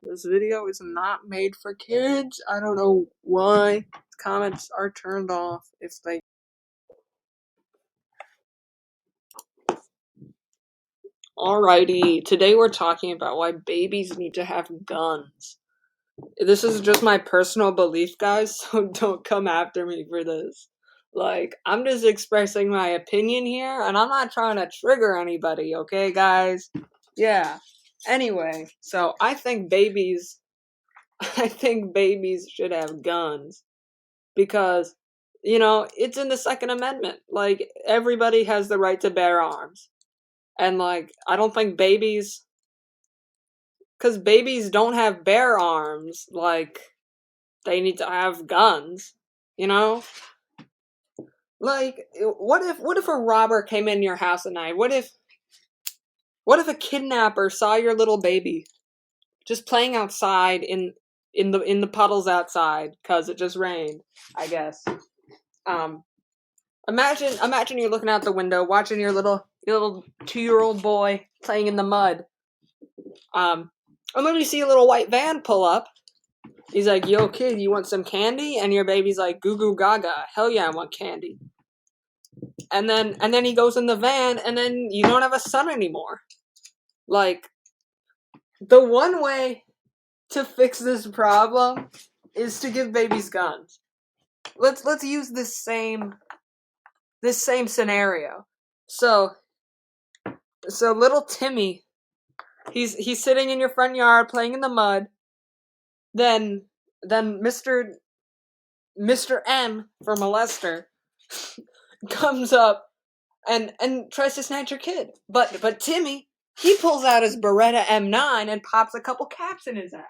This video is not made for kids. I don't know why. Comments are turned off if they. Alrighty, today we're talking about why babies need to have guns. This is just my personal belief, guys, so don't come after me for this. Like, I'm just expressing my opinion here, and I'm not trying to trigger anybody, okay, guys? Yeah. Anyway, so I think babies should have guns because, it's in the Second Amendment. Like, everybody has the right to bear arms. And, like, I don't think because babies don't have bear arms, like, they need to have guns, you know? Like, what if a robber came in your house at night? What if a kidnapper saw your little baby just playing outside in the puddles outside because it just rained, I guess. Um, imagine you're looking out the window, watching your little 2-year-old boy playing in the mud. And then you see a little white van pull up. He's like, "Yo, kid, you want some candy?" And your baby's like, "Goo goo gaga, hell yeah, I want candy." And then he goes in the van, and then you don't have a son anymore. Like, the one way to fix this problem is to give babies guns. Let's use this same scenario. So little Timmy, he's sitting in your front yard playing in the mud. Then Mr. M for molester comes up and tries to snatch your kid. But Timmy, he pulls out his Beretta M9 and pops a couple caps in his ass.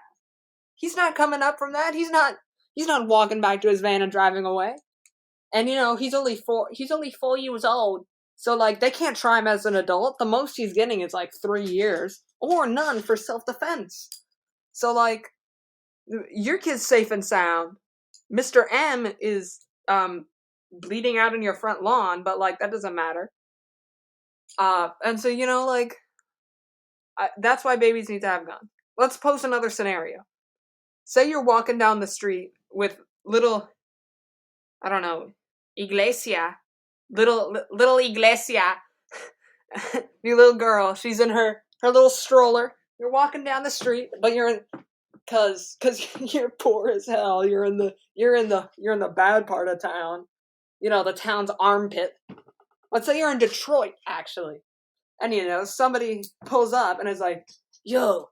He's not coming up from that. He's not walking back to his van and driving away. And he's only 4 years old. So like they can't try him as an adult. The most he's getting is like 3 years or none for self-defense. So like your kid's safe and sound. Mr. M is bleeding out in your front lawn, but like that doesn't matter. And so like that's why babies need to have guns. Let's pose another scenario. Say you're walking down the street with little, I don't know, Iglesia, little Iglesia, your little girl. She's in her little stroller. You're walking down the street, but you're in, cause you're poor as hell. You're in the bad part of town. The town's armpit. Let's say you're in Detroit, actually, and somebody pulls up and is like, "Yo,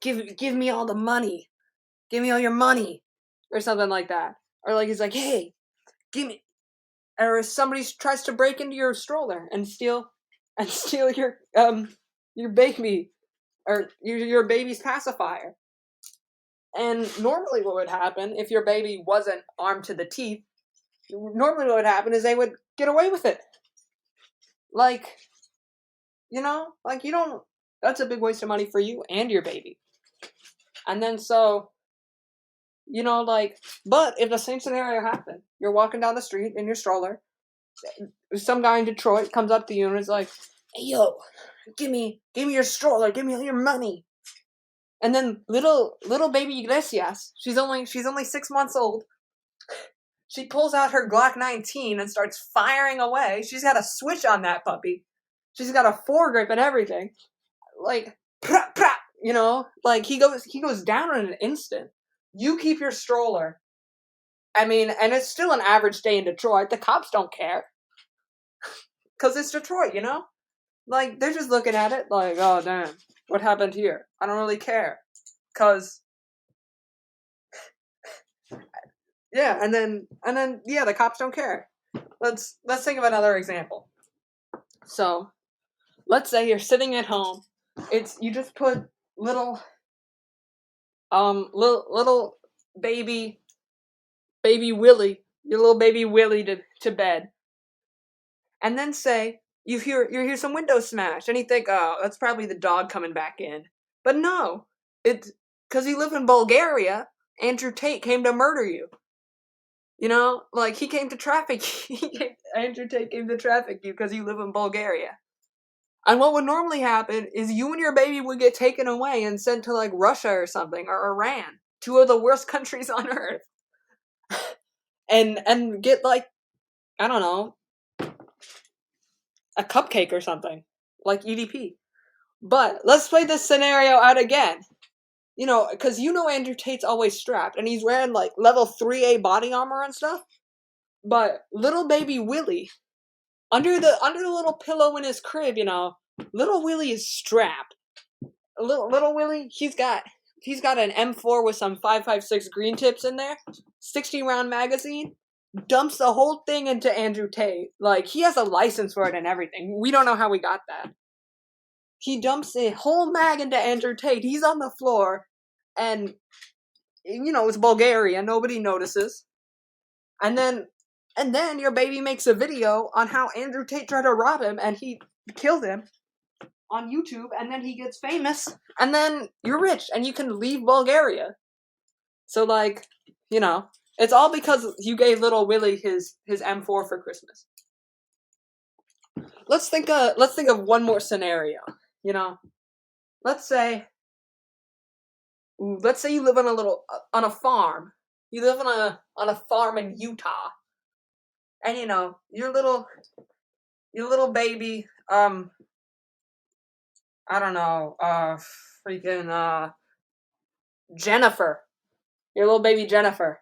give me all the money, give me all your money," or something like that, or like he's like, "Hey, give me," or somebody tries to break into your stroller and steal your baby or your baby's pacifier. And normally what would happen if your baby wasn't armed to the teeth, normally what would happen is they would get away with it. Like, like you don't, that's a big waste of money for you and your baby. And then so, like, but if the same scenario happened, you're walking down the street in your stroller, some guy in Detroit comes up to you and is like, "Hey, yo, give me your stroller, give me all your money." And then little baby Iglesias, she's only 6 months old. She pulls out her Glock 19 and starts firing away. She's got a switch on that puppy. She's got a foregrip and everything. Like, prap, prap, like he goes down in an instant. You keep your stroller. I mean, and it's still an average day in Detroit. The cops don't care. Because it's Detroit, Like, they're just looking at it like, "Oh, damn, what happened here? I don't really care." Because, yeah, and then, yeah, the cops don't care. Let's think of another example. So, let's say you're sitting at home. You just put little baby Willie, your little baby Willie to bed. And then say you hear some windows smash, and you think, "Oh, that's probably the dog coming back in." But no, it's because you live in Bulgaria. Andrew Tate came to murder you. Like he came to traffic. Andrew Tate came to traffic you because you live in Bulgaria. And what would normally happen is you and your baby would get taken away and sent to like Russia or something, or Iran, two of the worst countries on earth, and get like, I don't know, a cupcake or something, like EDP. But let's play this scenario out again. Because Andrew Tate's always strapped, and he's wearing like level 3A body armor and stuff. But little baby Willie, under the little pillow in his crib, little Willie is strapped. Little Willie, he's got an M4 with some 5.56 green tips in there, 60-round magazine. Dumps the whole thing into Andrew Tate. Like, he has a license for it and everything. We don't know how he got that. He dumps a whole mag into Andrew Tate. He's on the floor, and it's Bulgaria. Nobody notices. And then your baby makes a video on how Andrew Tate tried to rob him and he killed him on YouTube, and then he gets famous, and then you're rich and you can leave Bulgaria. So it's all because you gave little Willie his M4 for Christmas. Let's think of one more scenario. Let's say you live on a farm. You live on a farm in Utah, and your little baby, I don't know, freaking Jennifer, your little baby Jennifer.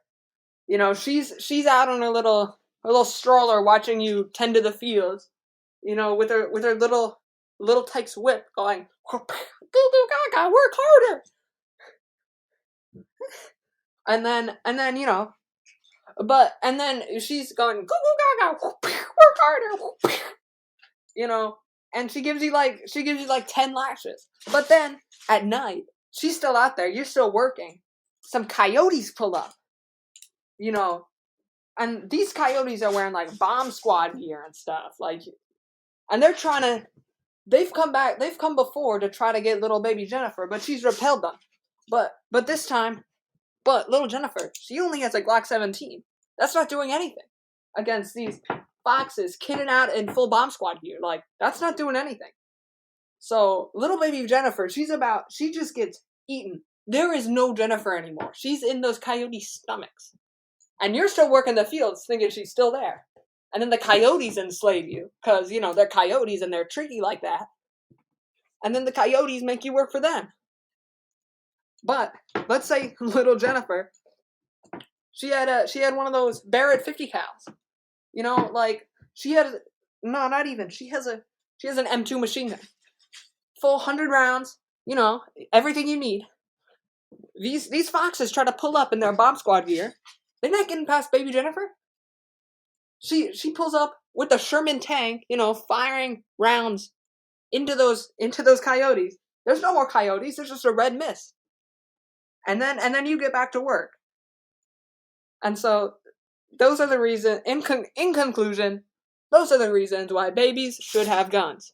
She's out on her little stroller watching you tend to the fields. With her little Tyke's whip going, goo goo gaga, work harder. And then she's going, goo goo gaga, work harder. And she gives you like 10 lashes. But then at night, she's still out there, you're still working. Some coyotes pull up. And these coyotes are wearing like bomb squad gear and stuff, and they've come before to try to get little baby Jennifer, but she's repelled them. But little Jennifer, she only has a Glock 17. That's not doing anything against these foxes kitted out in full bomb squad gear. That's not doing anything. So little baby Jennifer, she just gets eaten. There is no Jennifer anymore. She's in those coyote stomachs. And you're still working the fields thinking she's still there. And then the coyotes enslave you, because, they're coyotes and they're tricky like that. And then the coyotes make you work for them. But let's say little Jennifer, she had one of those Barrett 50 cals. She has an M2 machine gun. Full 100 rounds, everything you need. These foxes try to pull up in their bomb squad gear. They're not getting past baby Jennifer. She pulls up with the Sherman tank, firing rounds into those coyotes. There's no more coyotes. There's just a red mist. And then you get back to work. And so those are the reasons. In conclusion, those are the reasons why babies should have guns.